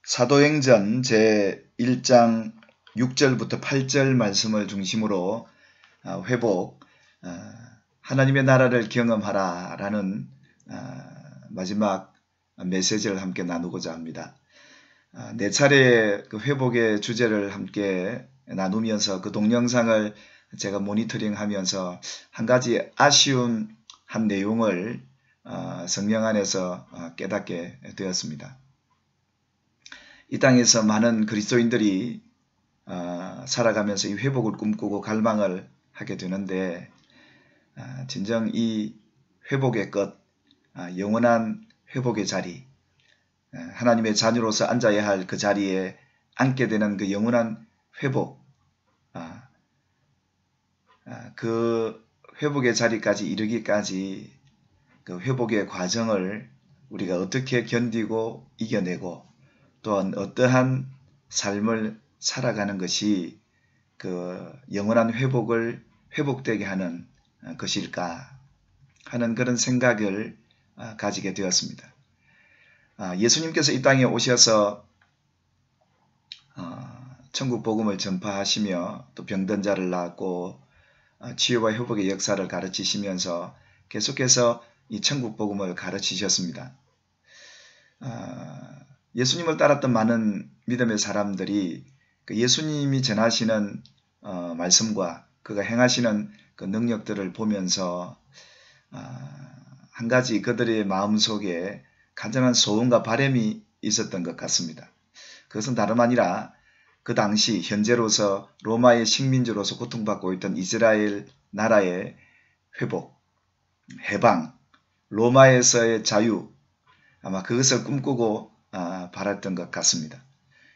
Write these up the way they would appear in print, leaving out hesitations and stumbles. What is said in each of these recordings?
사도행전 제1장 6절부터 8절 말씀을 중심으로 회복, 하나님의 나라를 경험하라 라는 마지막 메시지를 함께 나누고자 합니다. 네 차례의 그 회복의 주제를 함께 나누면서 그 동영상을 제가 모니터링 하면서 한 가지 아쉬운 한 내용을 성령 안에서 깨닫게 되었습니다. 이 땅에서 많은 그리스도인들이 살아가면서 이 회복을 꿈꾸고 갈망을 하게 되는데 진정 이 회복의 끝, 영원한 회복의 자리, 하나님의 자녀로서 앉아야 할 그 자리에 앉게 되는 그 영원한 회복, 그 회복의 자리까지 이르기까지 그 회복의 과정을 우리가 어떻게 견디고 이겨내고 또한 어떠한 삶을 살아가는 것이 그 영원한 회복을 회복되게 하는 것일까 하는 그런 생각을 가지게 되었습니다. 예수님께서 이 땅에 오셔서 천국 복음을 전파하시며 또 병든 자를 낳았고 치유와 회복의 역사를 가르치시면서 계속해서 이 천국 복음을 가르치셨습니다. 예수님을 따랐던 많은 믿음의 사람들이 그 예수님이 전하시는 말씀과 그가 행하시는 그 능력들을 보면서 한 가지 그들의 마음속에 간절한 소원과 바람이 있었던 것 같습니다. 그것은 다름 아니라 그 당시 현재로서 로마의 식민지로서 고통받고 있던 이스라엘 나라의 회복, 해방, 로마에서의 자유, 아마 그것을 꿈꾸고 바랐던 것 같습니다.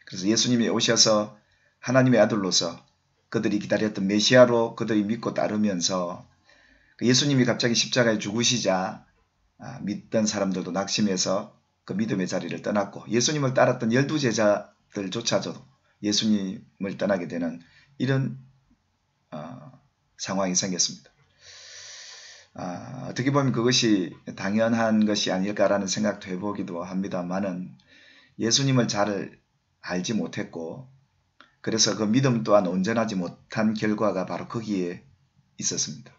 그래서 예수님이 오셔서 하나님의 아들로서 그들이 기다렸던 메시아로 그들이 믿고 따르면서 예수님이 갑자기 십자가에 죽으시자 믿던 사람들도 낙심해서 그 믿음의 자리를 떠났고 예수님을 따랐던 12제자들조차도 예수님을 떠나게 되는 이런 상황이 생겼습니다. 어떻게 보면 그것이 당연한 것이 아닐까라는 생각도 해보기도 합니다만은 예수님을 잘 알지 못했고 그래서 그 믿음 또한 온전하지 못한 결과가 바로 거기에 있었습니다.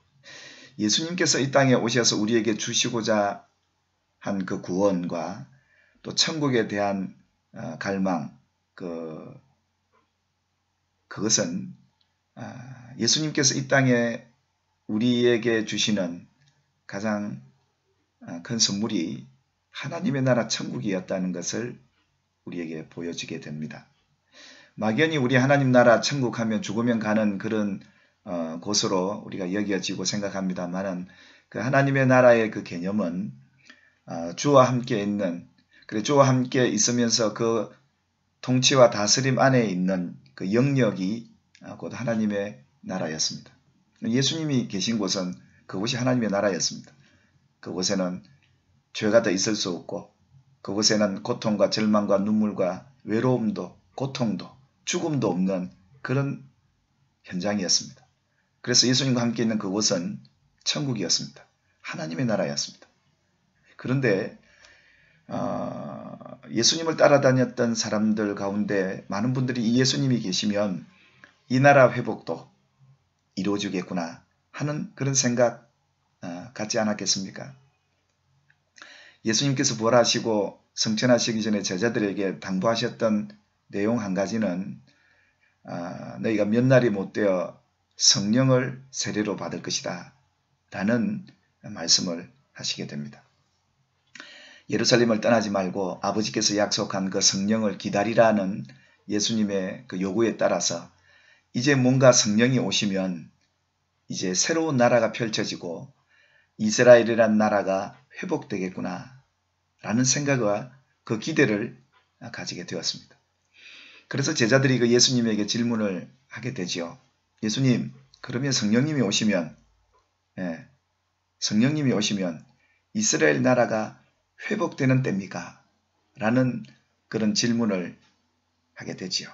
예수님께서 이 땅에 오셔서 우리에게 주시고자 한 그 구원과 또 천국에 대한 갈망, 그것은 예수님께서 이 땅에 우리에게 주시는 가장 큰 선물이 하나님의 나라 천국이었다는 것을 우리에게 보여주게 됩니다. 막연히 우리 하나님 나라 천국 하면 죽으면 가는 그런 곳으로 우리가 여겨지고 생각합니다만은 그 하나님의 나라의 그 개념은 주와 함께 있는, 그래 주와 함께 있으면서 그 통치와 다스림 안에 있는 그 영역이 곧 하나님의 나라였습니다. 예수님이 계신 곳은 그곳이 하나님의 나라였습니다. 그곳에는 죄가 더 있을 수 없고 그곳에는 고통과 절망과 눈물과 외로움도 고통도 죽음도 없는 그런 현장이었습니다. 그래서 예수님과 함께 있는 그곳은 천국이었습니다. 하나님의 나라였습니다. 그런데 예수님을 따라다녔던 사람들 가운데 많은 분들이 이 예수님이 계시면 이 나라 회복도 이루어지겠구나 하는 그런 생각 갖지 않았겠습니까? 예수님께서 부활하시고 성천하시기 전에 제자들에게 당부하셨던 내용 한 가지는 너희가 몇 날이 못되어 성령을 세례로 받을 것이다 라는 말씀을 하시게 됩니다. 예루살렘을 떠나지 말고 아버지께서 약속한 그 성령을 기다리라는 예수님의 그 요구에 따라서 이제 뭔가 성령이 오시면 이제 새로운 나라가 펼쳐지고 이스라엘이라는 나라가 회복되겠구나 라는 생각과 그 기대를 가지게 되었습니다. 그래서 제자들이 그 예수님에게 질문을 하게 되지요. 예수님, 그러면 성령님이 오시면 이스라엘 나라가 회복되는 때입니까? 라는 그런 질문을 하게 되지요.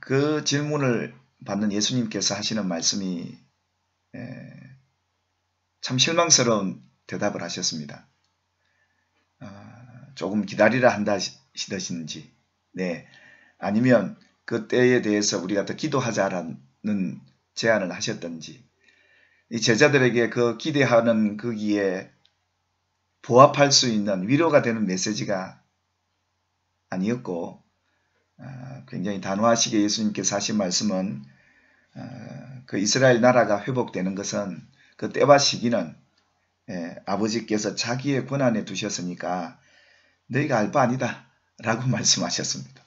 그 질문을 받는 예수님께서 하시는 말씀이 참 실망스러운 대답을 하셨습니다. 조금 기다리라 한다시든지, 네, 아니면 그 때에 대해서 우리가 더 기도하자라는 제안을 하셨든지, 이 제자들에게 그 기대하는 거기에 부합할 수 있는 위로가 되는 메시지가 아니었고, 굉장히 단호하시게 예수님께서 하신 말씀은 그 이스라엘 나라가 회복되는 것은 그 때와 시기는 아버지께서 자기의 권한에 두셨으니까 너희가 알 바 아니다 라고 말씀하셨습니다.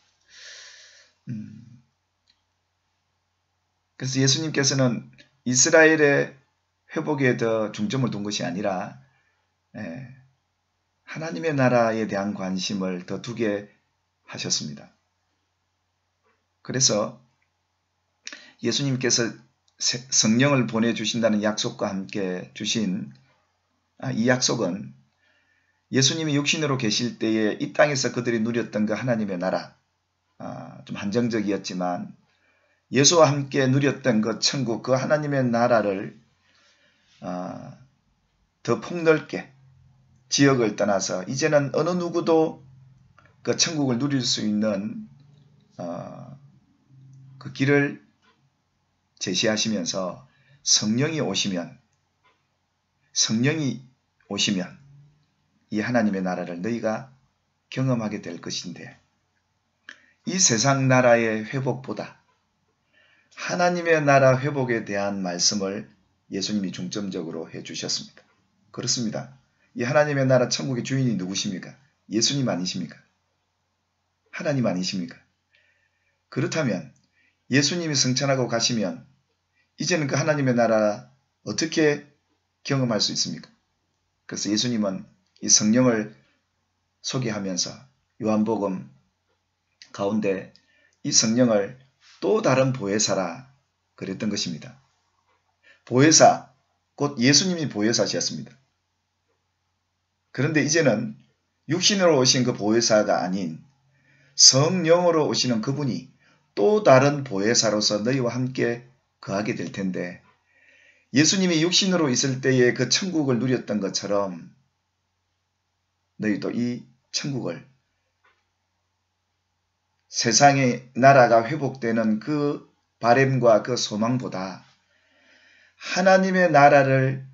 그래서 예수님께서는 이스라엘의 회복에 더 중점을 둔 것이 아니라 하나님의 나라에 대한 관심을 더 두게 하셨습니다. 그래서 예수님께서 성령을 보내주신다는 약속과 함께 주신 이 약속은 예수님이 육신으로 계실 때에 이 땅에서 그들이 누렸던 그 하나님의 나라, 좀 한정적이었지만 예수와 함께 누렸던 그 천국, 그 하나님의 나라를 더 폭넓게 지역을 떠나서 이제는 어느 누구도 그 천국을 누릴 수 있는 그 길을 제시하시면서 성령이 오시면 이 하나님의 나라를 너희가 경험하게 될 것인데, 이 세상 나라의 회복보다 하나님의 나라 회복에 대한 말씀을 예수님이 중점적으로 해주셨습니다. 그렇습니다. 이 하나님의 나라 천국의 주인이 누구십니까? 예수님 아니십니까? 하나님 아니십니까? 그렇다면 예수님이 승천하고 가시면 이제는 그 하나님의 나라 어떻게 경험할 수 있습니까? 그래서 예수님은 이 성령을 소개하면서 요한복음 가운데 이 성령을 또 다른 보혜사라 그랬던 것입니다. 보혜사, 곧 예수님이 보혜사셨습니다. 그런데 이제는 육신으로 오신 그 보혜사가 아닌 성령으로 오시는 그분이 또 다른 보혜사로서 너희와 함께 거하게 될 텐데, 예수님이 육신으로 있을 때에 그 천국을 누렸던 것처럼 너희도 이 천국을, 세상의 나라가 회복되는 그 바램과 그 소망보다 하나님의 나라를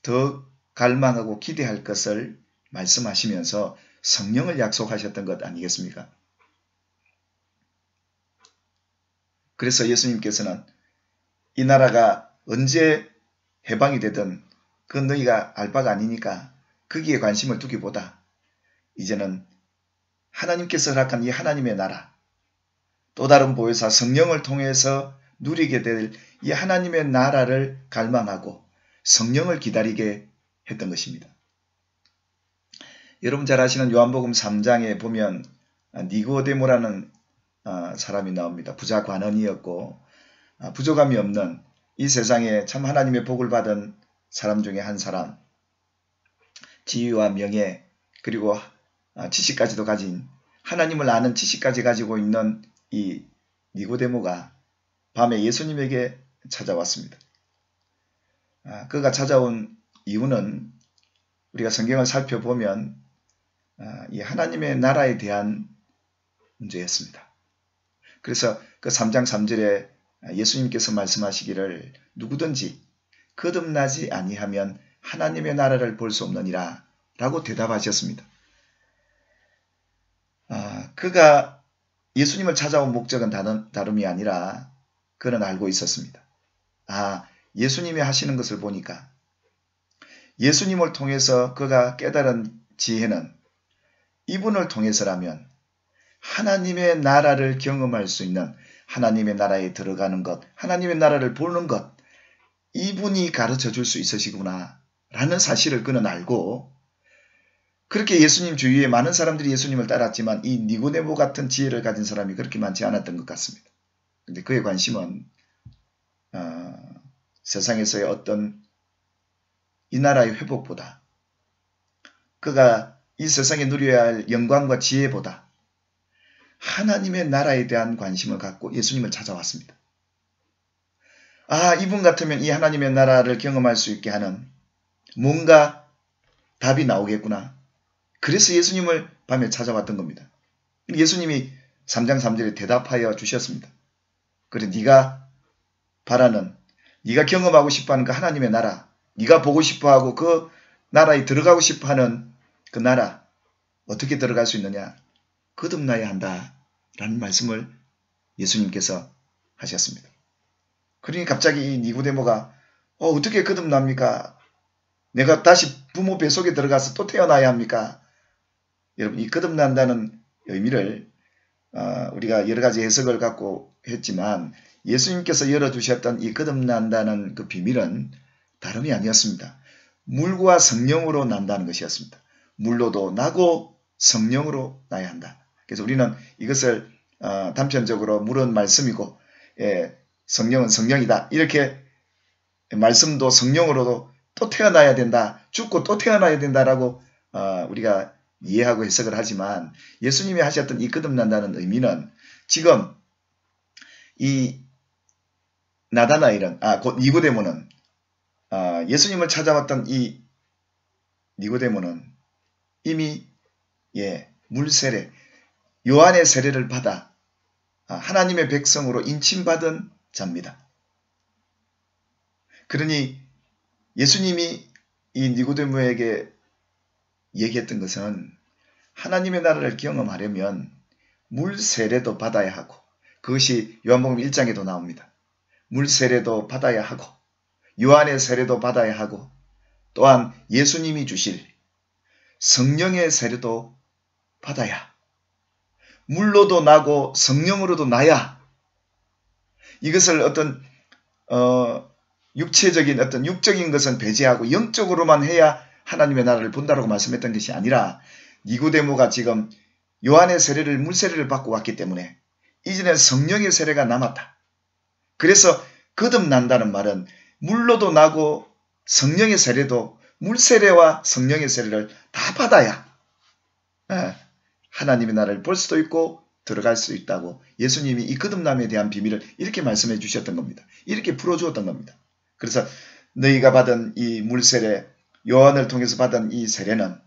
더 갈망하고 기대할 것을 말씀하시면서 성령을 약속하셨던 것 아니겠습니까? 그래서 예수님께서는 이 나라가 언제 해방이 되든 그 너희가 알 바가 아니니까 거기에 관심을 두기보다 이제는 하나님께서 허락한 이 하나님의 나라, 또 다른 보혜사 성령을 통해서 누리게 될 이 하나님의 나라를 갈망하고 성령을 기다리게 했던 것입니다. 여러분 잘 아시는 요한복음 3장에 보면 니고데모라는 사람이 나옵니다. 부자 관원이었고 부족함이 없는 이 세상에 참 하나님의 복을 받은 사람 중에 한 사람, 지위와 명예 그리고 지식까지도 가진, 하나님을 아는 지식까지 가지고 있는 이 니고데모가 밤에 예수님에게 찾아왔습니다. 그가 찾아온 이유는 우리가 성경을 살펴보면 이 하나님의 나라에 대한 문제였습니다. 그래서 그 3장 3절에 예수님께서 말씀하시기를 누구든지 거듭나지 아니하면 하나님의 나라를 볼 수 없느니라 라고 대답하셨습니다. 그가 예수님을 찾아온 목적은 다름이 아니라 그는 알고 있었습니다. 예수님이 하시는 것을 보니까 예수님을 통해서 그가 깨달은 지혜는 이분을 통해서라면 하나님의 나라를 경험할 수 있는, 하나님의 나라에 들어가는 것, 하나님의 나라를 보는 것, 이분이 가르쳐 줄 수 있으시구나 라는 사실을 그는 알고, 그렇게 예수님 주위에 많은 사람들이 예수님을 따랐지만 이 니고데모 같은 지혜를 가진 사람이 그렇게 많지 않았던 것 같습니다. 근데 그의 관심은 세상에서의 어떤 이 나라의 회복보다, 그가 이 세상에 누려야 할 영광과 지혜보다 하나님의 나라에 대한 관심을 갖고 예수님을 찾아왔습니다. 이분 같으면 이 하나님의 나라를 경험할 수 있게 하는 뭔가 답이 나오겠구나. 그래서 예수님을 밤에 찾아왔던 겁니다. 예수님이 3장 3절에 대답하여 주셨습니다. 그래, 네가 바라는, 네가 경험하고 싶어하는 그 하나님의 나라, 네가 보고 싶어하고 그 나라에 들어가고 싶어하는 그 나라, 어떻게 들어갈 수 있느냐? 거듭나야 한다 라는 말씀을 예수님께서 하셨습니다. 그러니 갑자기 이 니고데모가 어떻게 거듭납니까? 내가 다시 부모 뱃속에 들어가서 또 태어나야 합니까? 여러분, 이 거듭난다는 의미를 우리가 여러 가지 해석을 갖고 했지만 예수님께서 열어주셨던 이 거듭난다는 그 비밀은 다름이 아니었습니다. 물과 성령으로 난다는 것이었습니다. 물로도 나고 성령으로 나야 한다. 그래서 우리는 이것을 단편적으로 물은 말씀이고 성령은 성령이다. 이렇게 말씀도 성령으로도 또 태어나야 된다. 죽고 또 태어나야 된다라고 우리가 이해하고 해석을 하지만 예수님이 하셨던 이 거듭난다는 의미는 지금 이 나다나엘은 곧 니고데모는 예수님을 찾아왔던 이 니고데모는 이미 물세례 요한의 세례를 받아 하나님의 백성으로 인침받은 자입니다. 그러니 예수님이 이 니고데모에게 얘기했던 것은 하나님의 나라를 경험하려면 물세례도 받아야 하고, 그것이 요한복음 1장에도 나옵니다. 물세례도 받아야 하고 요한의 세례도 받아야 하고 또한 예수님이 주실 성령의 세례도 받아야, 물로도 나고 성령으로도 나야, 이것을 어떤 육체적인 어떤 육적인 것은 배제하고 영적으로만 해야 하나님의 나라를 본다라고 말씀했던 것이 아니라 니고데모가 지금 요한의 세례를 물세례를 받고 왔기 때문에 이제는 성령의 세례가 남았다. 그래서 거듭난다는 말은 물로도 나고 성령의 세례도 물세례와 성령의 세례를 다 받아야 하나님의 나라를 볼 수도 있고 들어갈 수 있다고 예수님이 이 거듭남에 대한 비밀을 이렇게 말씀해 주셨던 겁니다. 이렇게 풀어주었던 겁니다. 그래서 너희가 받은 이 물세례, 요한을 통해서 받은 이 세례는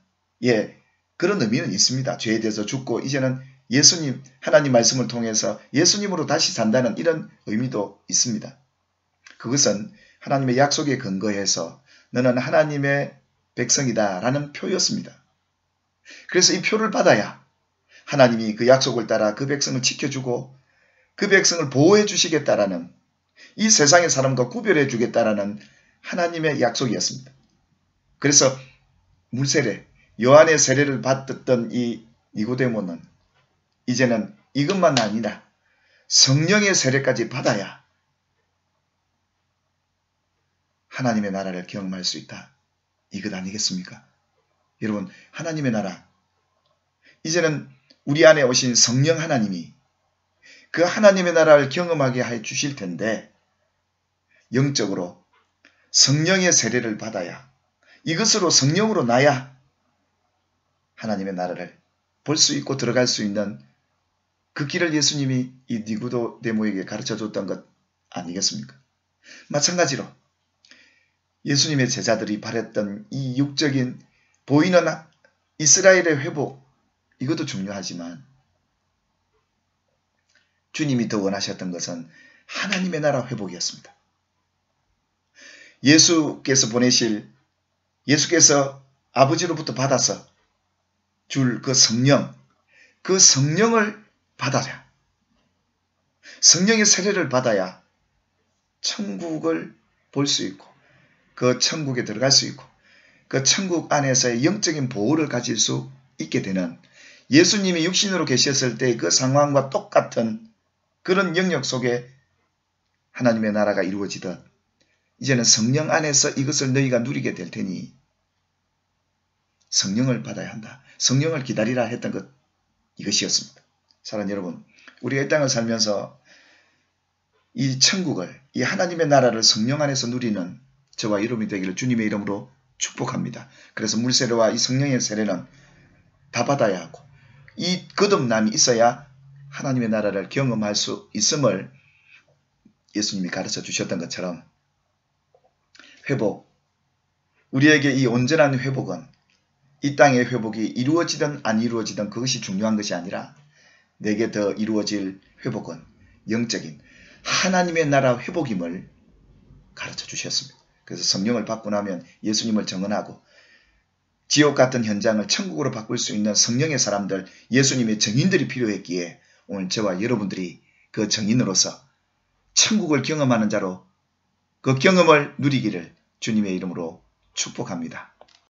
그런 의미는 있습니다. 죄에 대해서 죽고 이제는 예수님, 하나님 말씀을 통해서 예수님으로 다시 산다는 이런 의미도 있습니다. 그것은 하나님의 약속에 근거해서 너는 하나님의 백성이다 라는 표였습니다. 그래서 이 표를 받아야 하나님이 그 약속을 따라 그 백성을 지켜주고 그 백성을 보호해 주시겠다라는, 이 세상의 사람과 구별해 주겠다라는 하나님의 약속이었습니다. 그래서 물세례, 요한의 세례를 받았던 이 니고데모는 이제는 이것만 아니라 성령의 세례까지 받아야 하나님의 나라를 경험할 수 있다. 이것 아니겠습니까? 여러분, 하나님의 나라, 이제는 우리 안에 오신 성령 하나님이 그 하나님의 나라를 경험하게 해 주실 텐데 영적으로 성령의 세례를 받아야, 이것으로 성령으로 나야 하나님의 나라를 볼 수 있고 들어갈 수 있는 그 길을 예수님이 이 니고데모에게 가르쳐 줬던 것 아니겠습니까? 마찬가지로 예수님의 제자들이 바랬던 이 육적인 보이는 이스라엘의 회복, 이것도 중요하지만 주님이 더 원하셨던 것은 하나님의 나라 회복이었습니다. 예수께서 아버지로부터 받아서 줄 그 성령, 그 성령을 받아야, 성령의 세례를 받아야 천국을 볼 수 있고 그 천국에 들어갈 수 있고 그 천국 안에서의 영적인 보호를 가질 수 있게 되는, 예수님이 육신으로 계셨을 때 그 상황과 똑같은 그런 영역 속에 하나님의 나라가 이루어지듯 이제는 성령 안에서 이것을 너희가 누리게 될 테니 성령을 받아야 한다. 성령을 기다리라 했던 것, 이것이었습니다. 사랑하는 여러분, 우리가 이 땅을 살면서 이 천국을, 이 하나님의 나라를 성령 안에서 누리는 저와 여러분이 되기를 주님의 이름으로 축복합니다. 그래서 물세례와 이 성령의 세례는 다 받아야 하고 이 거듭남이 있어야 하나님의 나라를 경험할 수 있음을 예수님이 가르쳐 주셨던 것처럼 회복, 우리에게 이 온전한 회복은 이 땅의 회복이 이루어지든 안 이루어지든 그것이 중요한 것이 아니라 내게 더 이루어질 회복은 영적인 하나님의 나라 회복임을 가르쳐 주셨습니다. 그래서 성령을 받고 나면 예수님을 정언하고 지옥 같은 현장을 천국으로 바꿀 수 있는 성령의 사람들, 예수님의 증인들이 필요했기에 오늘 저와 여러분들이 그 증인으로서 천국을 경험하는 자로 그 경험을 누리기를 주님의 이름으로 축복합니다.